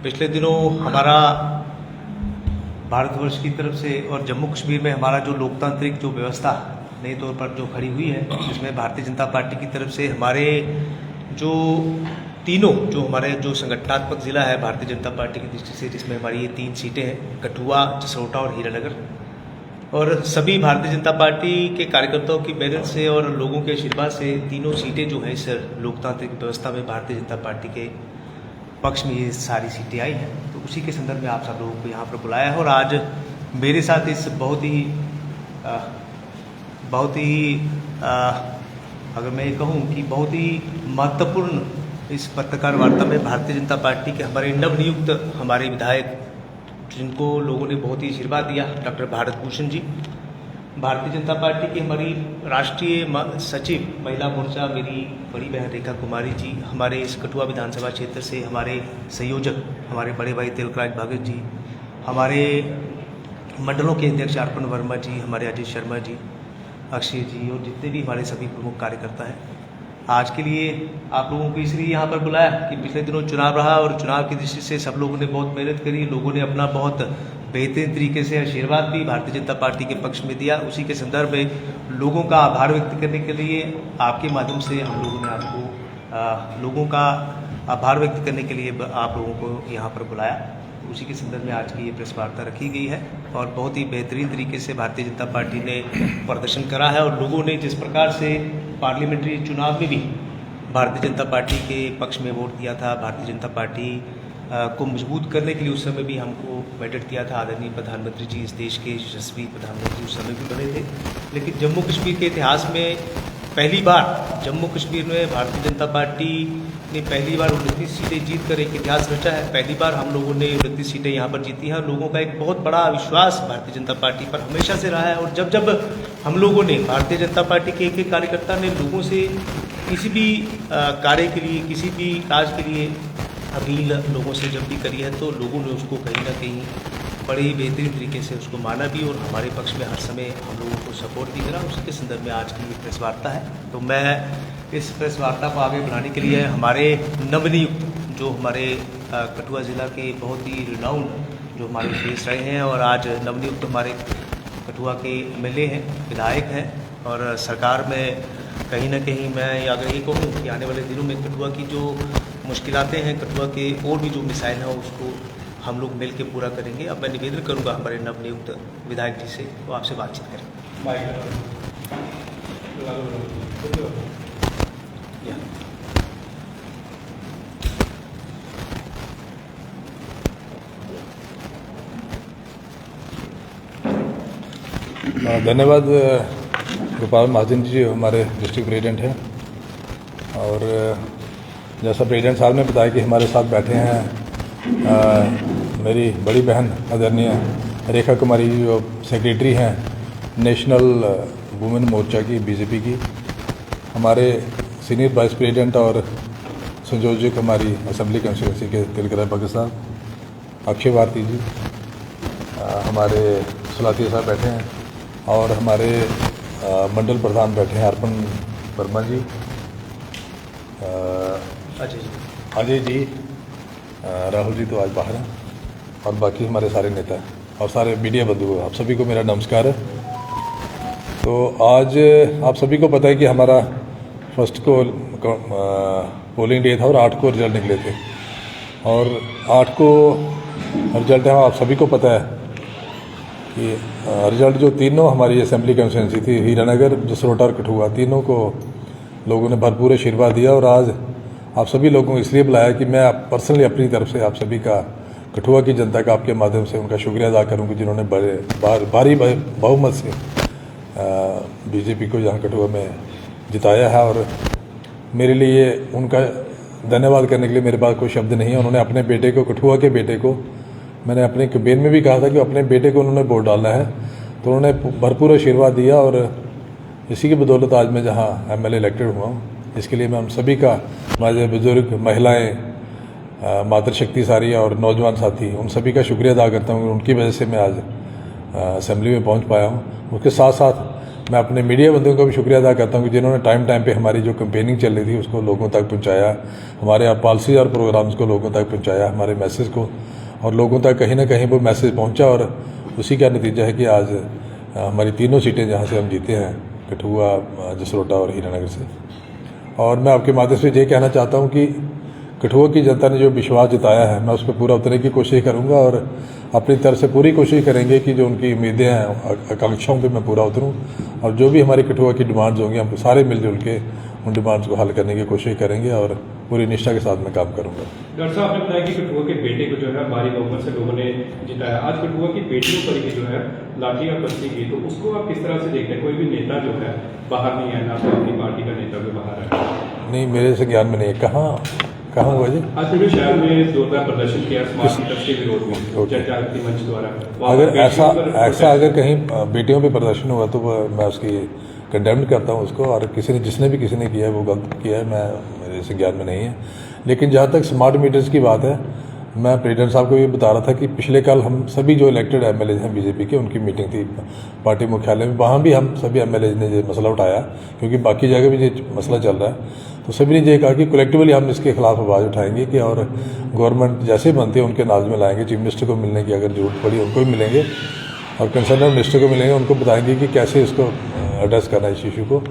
पिछले दिनों हमारा भारतवर्ष की तरफ से और जम्मू कश्मीर में हमारा जो लोकतांत्रिक जो व्यवस्था नए तौर पर जो खड़ी हुई है, जिसमें भारतीय जनता पार्टी की तरफ से हमारे जो तीनों जो हमारे जो संगठनात्मक जिला है भारतीय जनता पार्टी की दृष्टि से, जिसमें हमारी ये 3 सीटें हैं, कठुआ, जसरोटा और हीरानगर, और सभी भारतीय जनता पार्टी के कार्यकर्ताओं की मेहनत से और लोगों के आशीर्वाद से तीनों सीटें जो है इस लोकतांत्रिक व्यवस्था में भारतीय जनता पार्टी के पक्ष में ये सारी सीटें आई हैं। तो उसी के संदर्भ में आप सब लोगों को यहाँ पर बुलाया है और आज मेरे साथ इस बहुत ही अगर मैं ये कहूँ कि बहुत ही महत्वपूर्ण इस पत्रकार वार्ता में भारतीय जनता पार्टी के हमारे नवनियुक्त हमारे विधायक, जिनको लोगों ने बहुत ही आशीर्वाद दिया, डॉक्टर भारत भूषण जी, भारतीय जनता पार्टी की हमारी राष्ट्रीय सचिव महिला मोर्चा मेरी बड़ी बहन रेखा कुमारी जी, हमारे इस कठुआ विधानसभा क्षेत्र से हमारे संयोजक हमारे बड़े भाई तिलकराज भगत जी, हमारे मंडलों के अध्यक्ष अर्पण वर्मा जी, हमारे अजय शर्मा जी, अक्षय जी और जितने भी हमारे सभी प्रमुख कार्यकर्ता हैं, आज के लिए आप लोगों को इसलिए यहाँ पर बुलाया कि पिछले दिनों चुनाव रहा और चुनाव की दृष्टि से सब लोगों ने बहुत मेहनत करी, लोगों ने अपना बहुत बेहतरीन तरीके से आशीर्वाद भी भारतीय जनता पार्टी के पक्ष में दिया। उसी के संदर्भ में लोगों का आभार व्यक्त करने के लिए आपके माध्यम से हम लोगों ने आपको लोगों का आभार व्यक्त करने के लिए आप लोगों को यहाँ पर बुलाया। उसी के संदर्भ में आज की ये प्रेस वार्ता रखी गई है और बहुत ही बेहतरीन तरीके से भारतीय जनता पार्टी ने प्रदर्शन करा है और लोगों ने जिस प्रकार से पार्लियामेंट्री चुनाव में भी भारतीय जनता पार्टी के पक्ष में वोट दिया था, भारतीय जनता पार्टी को मजबूत करने के लिए उस समय भी हमको मेडल दिया था। आदरणीय प्रधानमंत्री जी, इस देश के यशस्वी प्रधानमंत्री उस समय भी बने थे। लेकिन जम्मू कश्मीर के इतिहास में पहली बार जम्मू कश्मीर में भारतीय जनता पार्टी ने पहली बार 29 सीटें जीत कर एक इतिहास रचा है। पहली बार हम लोगों ने 29 सीटें यहाँ पर जीती हैं। लोगों का एक बहुत बड़ा विश्वास भारतीय जनता पार्टी पर हमेशा से रहा है और जब जब हम लोगों ने भारतीय जनता पार्टी के एक कार्यकर्ता ने लोगों से किसी भी कार्य के लिए, किसी भी काज के लिए अपील लोगों से जब भी करी है, तो लोगों ने उसको कहीं ना कहीं बड़े ही बेहतरीन तरीके से उसको माना भी और हमारे पक्ष में हर समय हम लोगों को सपोर्ट भी करा। उसी के संदर्भ में आज की प्रेस वार्ता है। तो मैं इस प्रेस वार्ता को आगे बढ़ाने के लिए हमारे नवनियुक्त जो हमारे कठुआ ज़िला के बहुत ही रिनाउंड जो हमारे फेस रहे हैं और आज नवनियुक्त हमारे कठुआ के एमएलए हैं, विधायक हैं और सरकार में कहीं ना कहीं मैं अगर ये कहूँ कि आने वाले दिनों में कठुआ की जो मुश्किलातें हैं, कठुआ के और भी जो मिसाइल हैं उसको हम लोग मिल के पूरा करेंगे। अब मैं निवेदन करूंगा हमारे नवनियुक्त विधायक जी से वो आपसे बातचीत करें। धन्यवाद। गोपाल महाजन जी हमारे डिस्ट्रिक्ट प्रेसिडेंट हैं और जैसा प्रेसिडेंट साहब ने बताया कि हमारे साथ बैठे हैं मेरी बड़ी बहन आदरणीय रेखा कुमारी जी जो सेक्रेटरी हैं नेशनल वुमेन मोर्चा की, बीजेपी की, हमारे सीनियर वाइस प्रेसिडेंट और संयोजक हमारी असेंबली कॉन्स्टिट्यूंसी के तिलकराज भगत साहब, अक्षय भारती जी, हमारे सुलातिया साहब बैठे हैं और हमारे मंडल प्रधान बैठे हैं अर्पण वर्मा जी, अजय जी, राहुल जी तो आज बाहर हैं और बाकी हमारे सारे नेता और सारे मीडिया बंधु, आप सभी को मेरा नमस्कार है। तो आज आप सभी को पता है कि हमारा फर्स्ट को पोलिंग डे था और 8 को रिजल्ट निकले थे और 8 को रिजल्ट है। आप सभी को पता है कि रिजल्ट जो तीनों हमारी असेंबली कॉन्स्टिट्यूंसी थी, हीरानगर, जसरोटा और कठुआ, तीनों को लोगों ने भरपूर आशीर्वाद दिया और आज आप सभी लोगों को इसलिए बुलाया कि मैं पर्सनली अपनी तरफ से आप सभी का, कठुआ की जनता का आपके माध्यम से उनका शुक्रिया अदा करूँ कि जिन्होंने भारी बहुमत से बीजेपी को यहाँ कठुआ में जिताया है और मेरे लिए उनका धन्यवाद करने के लिए मेरे पास कोई शब्द नहीं है। उन्होंने अपने बेटे को, कठुआ के बेटे को, मैंने अपने कैंपेन में भी कहा था कि अपने बेटे को उन्होंने वोट डालना है, तो उन्होंने भरपूर आशीर्वाद दिया और इसी की बदौलत आज मैं जहाँ एमएलए इलेक्टेड हुआ हूँ। इसके लिए मैं हम सभी का, हमारे बुजुर्ग, महिलाएं, मातृशक्ति सारी और नौजवान साथी, उन सभी का शुक्रिया अदा करता हूँ। उनकी वजह से मैं आज असेंबली में पहुँच पाया हूँ। उसके साथ साथ मैं अपने मीडिया बंधुओं का भी शुक्रिया अदा करता हूँ कि जिन्होंने टाइम पे हमारी जो कैंपेनिंग चल रही थी उसको लोगों तक पहुँचाया, हमारे पॉलिसी और प्रोग्राम्स को लोगों तक पहुँचाया, हमारे मैसेज को, और लोगों तक कहीं ना कहीं वो मैसेज पहुँचा। और उसी का नतीजा है कि आज हमारी तीनों सीटें जहाँ से हम जीते हैं, कठुआ, जसरोटा और हीरानगर से। और मैं आपके माध्यम से ये कहना चाहता हूँ कि कठुआ की जनता ने जो विश्वास जताया है, मैं उस पर पूरा उतरने की कोशिश करूँगा और अपनी तरफ से पूरी कोशिश करेंगे कि जो उनकी उम्मीदें हैं, आकांक्षाओं पे मैं पूरा उतरूँ, और जो भी हमारी कठुआ की डिमांड्स होंगी हम सारे मिलजुल के उन डिमांड्स को हल करने की कोशिश करेंगे और पूरी निष्ठा के साथ मैं काम करूँगा। डॉक्टर साहब, आपने बताया कि कठुआ के बेटे को जो है भारी बहुमत से लोगों ने जिताया। आज कठुआ की बेटियों पर ही जो है लाठी का बस्ती की, तो उसको आप किस तरह से देखते हैं? कोई भी नेता जो है बाहर नहीं है, ना तो अपनी पार्टी का नेता भी बाहर है। नहीं, मेरे से ज्ञान में नहीं है। कहाँ हुआ जी? आज पूरे शहर में जोरदार प्रदर्शन किया स्मार्ट मीटर्स के विरोध में जनजागृति मंच द्वारा। अगर ऐसा अगर कहीं बेटियों पे प्रदर्शन हुआ तो मैं उसकी कंडेम करता हूँ उसको, और जिसने भी किया है वो गलत किया है, मेरे से ज्ञान में नहीं है। लेकिन जहाँ तक स्मार्ट मीटर्स की बात है, मैं प्रेसिडेंट साहब को ये बता रहा था कि पिछले कल हम सभी जो इलेक्टेड एमएलए हैं बीजेपी के, उनकी मीटिंग थी पार्टी मुख्यालय में। वहाँ भी हम सभी एमएलए ने ये मसला उठाया, क्योंकि बाकी जगह भी ये मसला चल रहा है। तो सभी ने ये कहा कि कलेक्टिवली हम इसके खिलाफ आवाज़ उठाएंगे कि, और गवर्नमेंट जैसे बनती है उनके नाज में लाएंगे। चीफ मिनिस्टर को मिलने की अगर जरूरत पड़ी उनको भी मिलेंगे, और कंसर्न मिनिस्टर को मिलेंगे, उनको बताएंगे कि कैसे इसको एड्रेस करना है इस इशू को।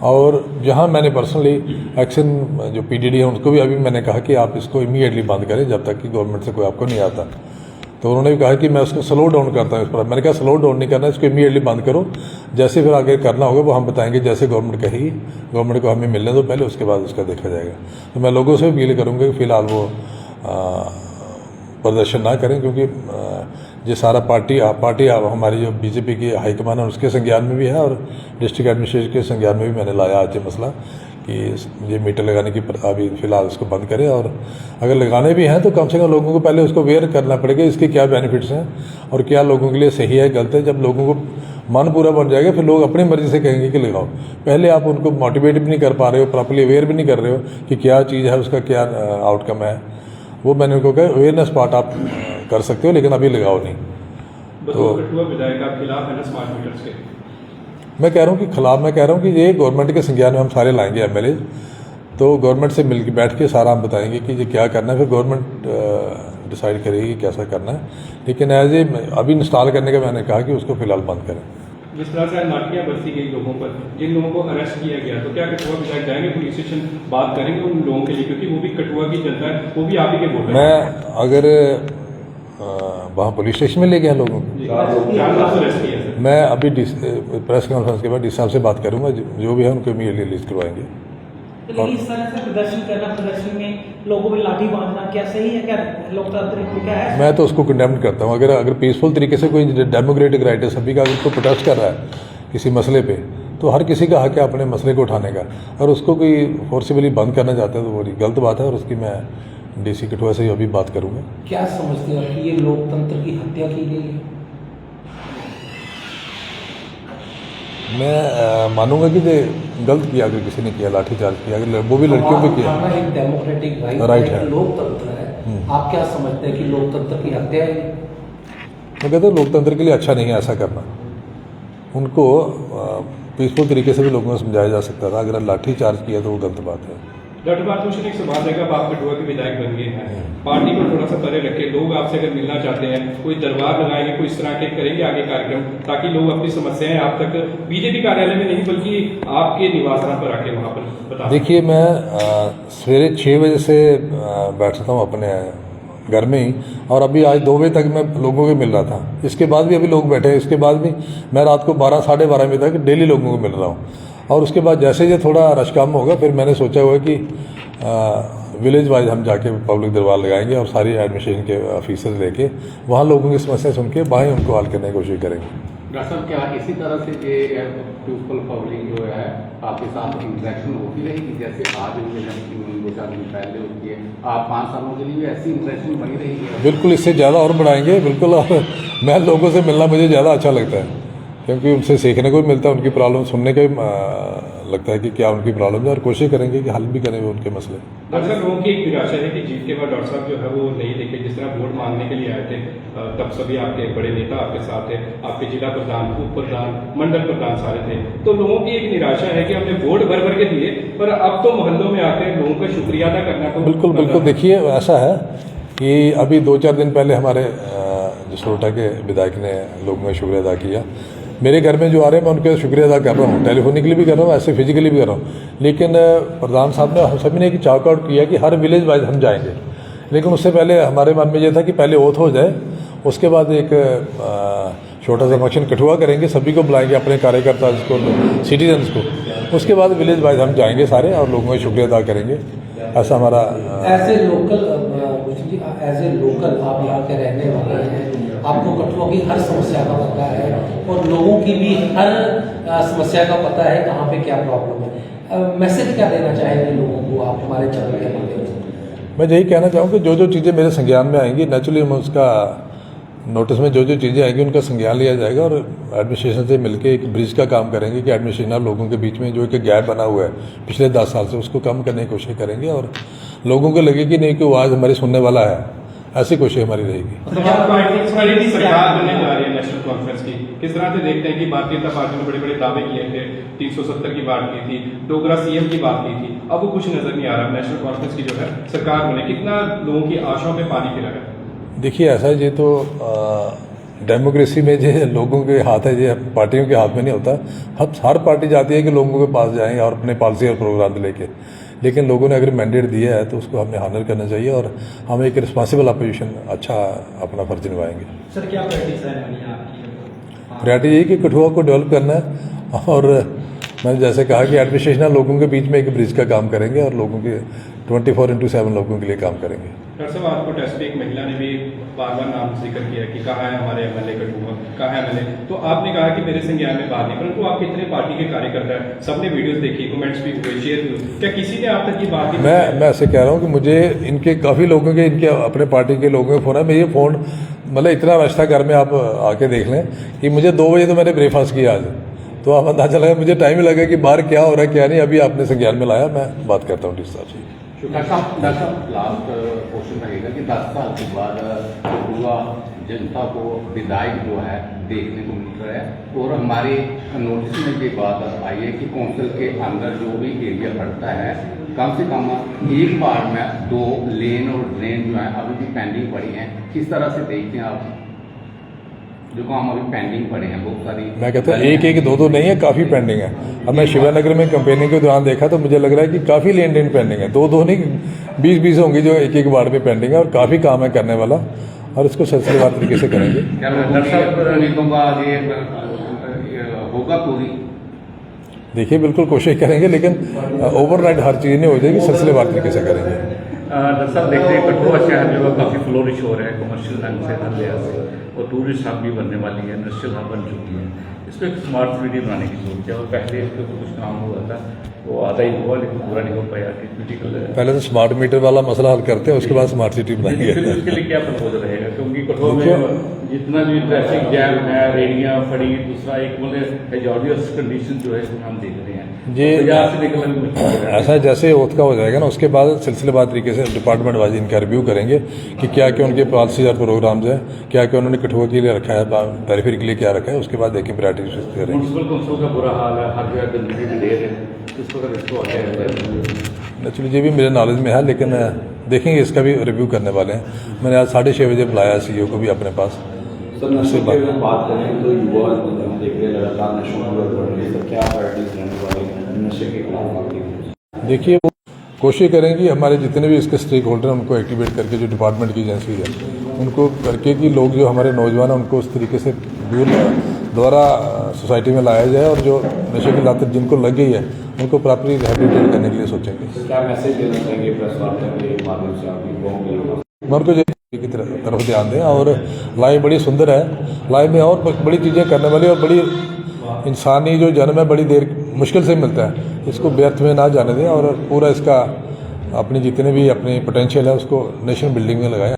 और जहाँ मैंने पर्सनली एक्शन जो पीडीडी है उनको भी अभी मैंने कहा कि आप इसको इमीडिएटली बंद करें जब तक कि गवर्नमेंट से कोई आपको नहीं आता। तो उन्होंने भी कहा कि मैं उसको स्लो डाउन करता हूँ इस पर। मैंने कहा स्लो डाउन नहीं करना, इसको इमीडिएटली बंद करो, जैसे फिर आगे करना होगा वो हम बताएंगे, जैसे गवर्नमेंट कहेगी। गवर्नमेंट को हमें मिलने दो पहले, उसके बाद उसका देखा जाएगा। तो मैं लोगों से अपील करूँगा कि फ़िलहाल वो प्रदर्शन ना करें, क्योंकि ये सारा पार्टी हमारी जो बीजेपी की हाईकमान है उसके संज्ञान में भी है, और डिस्ट्रिक्ट एडमिनिस्ट्रेशन के संज्ञान में भी मैंने लाया आज ये मसला कि ये मीटर लगाने की अभी फ़िलहाल उसको बंद करें। और अगर लगाने भी हैं तो कम से कम लोगों को पहले उसको अवेयर करना पड़ेगा, इसके क्या बेनिफिट्स हैं और क्या लोगों के लिए सही है गलत है। जब लोगों को मन पूरा बन जाएगा फिर लोग अपनी मर्जी से कहेंगे कि लगाओ। पहले आप उनको मोटिवेट भी नहीं कर पा रहे हो, प्रॉपर्ली अवेयर भी नहीं कर रहे हो कि क्या चीज़ है, उसका क्या आउटकम है। वो मैंने उनको कहा अवेयरनेस पार्ट आप कर सकते हो, लेकिन अभी लगाओ नहीं। तो कठुआ विधायक आप खिलाफ है ना स्मार्ट मीटर्स के? मैं कह रहा हूँ कि खिलाफ, मैं कह रहा हूँ कि ये गवर्नमेंट के संज्ञान में हम सारे लाएंगे एमएलए, तो गवर्नमेंट से मिल के बैठ के सारा हम बताएंगे कि ये क्या करना है, फिर गवर्नमेंट डिसाइड करेगी कैसा करना है। लेकिन एज ए अभी इंस्टॉल करने का मैंने कहा कि उसको फिलहाल बंद करें। जिस तरह से लाठियाँ बरसी गई लोगों पर, जिन लोगों को अरेस्ट किया गया, तो क्या कठुआ विधायक जाएंगे पुलिस स्टेशन, बात करेंगे उन लोगों के लिए, क्योंकि वो भी कठुआ की जनता है, वो भी आप ही के वोटर हैं। मैं अगर वहाँ पुलिस स्टेशन में ले गया लोगों को, मैं अभी प्रेस कॉन्फ्रेंस के बाद डीसी साहब से बात करूँगा, जो भी है उनको इमीडिएटली रिलीज करवाएंगे। लेकिन इस तरह से प्रदर्शन करना, प्रदर्शन में लोगों पे लाठी बांधना क्या सही है? क्या लोकतंत्र क्या है? मैं तो उसको कंडेम करता हूँ। अगर पीसफुल तरीके से कोई डेमोक्रेटिक राइट है सभी का, अगर उसको प्रोटेस्ट कर रहा है किसी मसले पे, तो हर किसी का हक है अपने मसले को उठाने का। और उसको कोई फोर्सिबली बंद करना चाहता है तो वो गलत बात है, और उसकी मैं डीसी कठुआ से अभी बात करूँगा। क्या समझते हैं कि ये लोकतंत्र की हत्या की गई है? मैं मानूंगा कि ये गलत किया अगर किसी ने किया, लाठीचार्ज किया, अगर वो भी लड़कियों पे किया। एक डेमोक्रेटिक राइट है, लोकतंत्र है। आप क्या समझते हैं कि लोकतंत्र की हत्या है? मैं कहता हूँ लोकतंत्र के लिए अच्छा नहीं है ऐसा करना। उनको पीसफुल तरीके से भी लोगों को समझाया जा सकता था, अगर लाठीचार्ज किया तो वो गलत बात है। डॉक्टर भारतभूषण, एक सवाल रहेगा, आप कठुआ के विधायक बन गए हैं, पार्टी को थोड़ा सा परे रखे, लोग आपसे अगर मिलना चाहते हैं, कोई दरबार लगाएंगे, कोई इस तरह के करेंगे आगे कार्यक्रम, ताकि लोग अपनी समस्याएं आप तक बीजेपी कार्यालय में नहीं बल्कि आपके निवास स्थान पर आके वहाँ पर बता। देखिए, मैं सवेरे 6 बजे से बैठता हूँ अपने घर में ही, और अभी आज 2 बजे तक मैं लोगों को मिल रहा था। इसके बाद भी अभी लोग बैठे हैं, इसके बाद भी मैं रात को 12 साढ़े 12 बजे तक डेली लोगों को मिल रहा हूँ। और उसके बाद जैसे ये थोड़ा रश कम होगा, फिर मैंने सोचा हुआ कि विलेज वाइज हम जाके पब्लिक दरबार लगाएंगे और सारी एडमिनिस्ट्रेशन के ऑफिसर्स लेके वहाँ लोगों की समस्या सुन के वहाँ उनको हल करने की कोशिश करेंगे। डॉक्टर साहब, क्या इसी तरह से ये पीसफुल पब्लिक जो है आपके साथ इंटरेक्शन होती रहेगी, जैसे आज 2-4 दिन पहले होती है, आप 5 सालों के लिए ऐसी इंटरेक्शन बनी रहेगी? बिल्कुल, इससे ज़्यादा और बढ़ाएंगे बिल्कुल। और मैं लोगों से मिलना मुझे ज़्यादा अच्छा लगता है, क्योंकि उनसे सीखने को भी मिलता है, उनकी प्रॉब्लम सुनने का भी लगता है कि क्या उनकी प्रॉब्लम है, और कोशिश करेंगे कि हल भी करें उनके मसले। डॉक्टर साहब, लोगों की एक निराशा है कि जीत के बाद डॉक्टर साहब जो है वो नहीं देखे, जिस तरह वोट मांगने के लिए आए थे तब सभी आपके बड़े नेता आपके साथ थे, आपके जिला प्रधान, उप प्रधान, मंडल प्रधान सारे थे, तो लोगों की एक निराशा है कि हमने वोट भर भर के दिए पर अब तो मोहल्लों में आकर लोगों का शुक्रिया अदा करना तो बिल्कुल बिल्कुल। देखिए ऐसा है कि अभी 2-4 दिन पहले हमारे जसरोटा के विधायक ने लोगों का शुक्रिया अदा किया। मेरे घर में जो आ रहे हैं मैं उनका शुक्रिया अदा कर रहा हूँ, टेलीफोनिकली भी कर रहा हूँ, ऐसे फिजिकली भी कर रहा हूँ। लेकिन प्रधान साहब ने हम सभी ने एक चाक आउट किया कि हर विलेज वाइज हम जाएंगे, लेकिन उससे पहले हमारे मन में ये था कि पहले ओथ हो जाए, उसके बाद एक छोटा सा फंक्शन कठुआ करेंगे, सभी को बुलाएंगे, अपने कार्यकर्ता को, सिटीजन्स को, उसके बाद विलेज वाइज हम जाएंगे सारे और लोगों का शुक्रिया अदा करेंगे। ऐसा हमारा एज ए लोकल आप यहाँ के रहने वाले हैं, आपको कठुआ की हर समस्या का पता है और लोगों की भी हर समस्या का पता है कहाँ पे क्या प्रॉब्लम है। मैसेज क्या देना चाहेंगे लोगों को आप हमारे चैनल के माध्यम से? मैं यही कहना चाहूँ कि जो जो चीज़ें मेरे संज्ञान में आएंगी नेचुरली हम उसका नोटिस में जो जो चीज़ें आएंगी उनका संज्ञान लिया जाएगा और एडमिनिस्ट्रेशन से मिलकर एक ब्रिज का काम करेंगे कि एडमिनिस्ट्रेशन और लोगों के बीच में जो एक गैप बना हुआ है पिछले 10 साल से उसको कम करने की कोशिश करेंगे और लोगों को लगे कि नहीं कि वो आज हमारी सुनने वाला है, ऐसी कोशिश हमारी रहेगी। सरकार बनने जा रही है नेशनल कॉन्फ्रेंस की, किस तरह से देखते हैं कि भारतीय जनता पार्टी ने बड़े बड़े दावे किए थे, 370 की बात की थी, डोगरा सीएम की बात की थी, अब वो कुछ नजर नहीं आ रहा। नेशनल कॉन्फ्रेंस की जो है सरकार बने, कितना लोगों की आशाओं में पानी फिरा है? देखिए ऐसा है, ये तो डेमोक्रेसी में जो लोगों के हाथ है, ये पार्टियों के हाथ में नहीं होता। हम हर पार्टी चाहती है कि लोगों के पास जाएं और अपने पॉलिसी और प्रोग्राम लेके, लेकिन लोगों ने अगर मैंडेट दिया है तो उसको हमें हानर करना चाहिए और हम एक रिस्पॉन्सिबल अपोजिशन अच्छा अपना फर्ज निभाएंगे। सर क्या प्रैक्टिस है आपकी? प्रायोरिटी यही कि कठुआ को डेवलप करना है और मैंने जैसे कहा कि एडमिनिस्ट्रेशन लोगों के बीच में एक ब्रिज का काम करेंगे और लोगों के 24/7 लोगों के लिए काम करेंगे। डॉक्टर साहब, आपको टेस्ट पे एक महिला ने भी बार बार नाम जिक्र किया कि कहाँ है हमारे एमएलए कठुआ, कहाँ है एमएलए, तो आपने कहा कि मेरे संज्ञान में बात नहीं, परंतु आप कितने पार्टी के कार्यकर्ता हैं, सबने वीडियोस देखी, कमेंट्स भी हुए, शेयर हुए, क्या किसी ने आप तक ये बात? मैं ऐसे कह रहा हूँ कि मुझे इनके काफ़ी लोगों के, इनके अपने पार्टी के लोगों के फ़ोन है, मैं ये फ़ोन मतलब इतना व्यवस्था घर में आप आके देख लें कि मुझे 2 बजे तो मैंने ब्रेकफास्ट किया आज, तो आप अंदाजा लगा, मुझे टाइम ही लगा कि बाहर क्या हो रहा है क्या नहीं, अभी आपने संज्ञान में लाया, मैं बात करता हूँ डी साहब से। डॉक्टर साहब, लास्ट क्वेश्चन रहेगा कि 10 साल के बाद कठुआ जनता को विधायक जो है देखने को मिल रहा है और हमारे नोटिस में ये बात आई है कि काउंसिल के अंदर जो भी एरिया पड़ता है कम से कम एक वार्ड में 2 लेन और ड्रेन जो है अभी भी पेंडिंग पड़ी हैं। किस तरह से देखते हैं आप जो काम अभी पेंडिंग पड़े हैं? बहुत सारी, मैं कहता हूँ 1-1 2-2 नहीं है, काफ़ी पेंडिंग है। अब मैं शिवानगर में कंपेनिंग के दौरान देखा तो मुझे लग रहा है कि काफ़ी लेन देन पेंडिंग है, 2-2 नहीं 20-20 होंगी जो 1-1 वार्ड में पेंडिंग है और काफ़ी काम है करने वाला और इसको सिलसिलेवार तरीके से करेंगे। होगा पूरी? देखिए बिल्कुल कोशिश करेंगे, लेकिन ओवरनाइट हर चीज़ नहीं हो जाएगी, सिलसिलेवार तरीके से करेंगे। डॉक्टर साहब, देखते हैं कठुआ शहर जो है काफ़ी फ्लोरिश हो रहा है कमर्शियल ढंग से, हर लिहाज से, और टूरिस्ट हब भी बनने वाली है, इंडस्ट्रियल हब बन चुकी है। इसको एक स्मार्ट सिटी बनाने की जरूरत है और पहले इसके ऊपर कुछ काम हुआ था, वो आधा ही हुआ लेकिन पूरा नहीं हो पाया। क्रिटिकल पहले तो स्मार्ट मीटर वाला मसला हल करते हैं, उसके बाद स्मार्ट सिटी बनाएंगे। उसके लिए क्या प्रपोजल रहेगा? क्योंकि कठुआ में जितना भी ट्रैफिक जैम है, रेडियाँ फड़ी, दूसरा एक मतलब हेजॉर्डियस कंडीशन जो है इसमें हम देख रहे हैं, ये तो ऐसा जैसे ओथ का हो जाएगा ना, उसके बाद सिलसिलेवार तरीके से डिपार्टमेंट वाइज इनका रिव्यू करेंगे कि क्या क्या उनके पॉलिसी और प्रोग्राम्स हैं, क्या क्या उन्होंने कठुआ के लिए रखा है, पेरिफेरी के लिए क्या रखा है, उसके बाद देखें प्रायोरिटी करेंगे। म्यूनसिपल काउंसिल का बुरा हाल है, हर जगह गंदगी भी ढेर है, इसको एक्चुअली ये भी मेरे नॉलेज में है, लेकिन देखेंगे, इसका भी रिव्यू करने वाले हैं। मैंने आज 6:30 बजे बुलाया CEO को भी अपने पास। सर, नशे की अगर बात करें तो युवा हम देख रहे हैं लगातार नशों की ओर बढ़ रही है, तो क्या प्रायोरिटीज रहने वाली हैं नशे के खिलाफ? देखिए वो कोशिश करेंगे हमारे जितने भी इसके स्टेक होल्डर हैं उनको एक्टिवेट करके, जो डिपार्टमेंट की एजेंसी है उनको करके कि लोग जो हमारे नौजवान हैं उनको उस तरीके से दोबारा सोसाइटी में लाया जाए और जो नशे की लत जिनको लग गई है उनको प्रॉपरली रिहेबिलिटेट करने के लिए सोचेंगे। क्या मैसेज देना चाहिए प्रेस वार्ता के माध्यम से आप युवाओं के लिए? मैं उनको की तरफ ध्यान दें और लाइफ बड़ी सुंदर है, लाइफ में और बड़ी चीज़ें करने वाली और बड़ी इंसानी जो जन्म है बड़ी देर मुश्किल से मिलता है, इसको व्यर्थ में ना जाने दें और पूरा इसका अपनी जितने भी अपनी पोटेंशियल है उसको नेशन बिल्डिंग में लगाएं।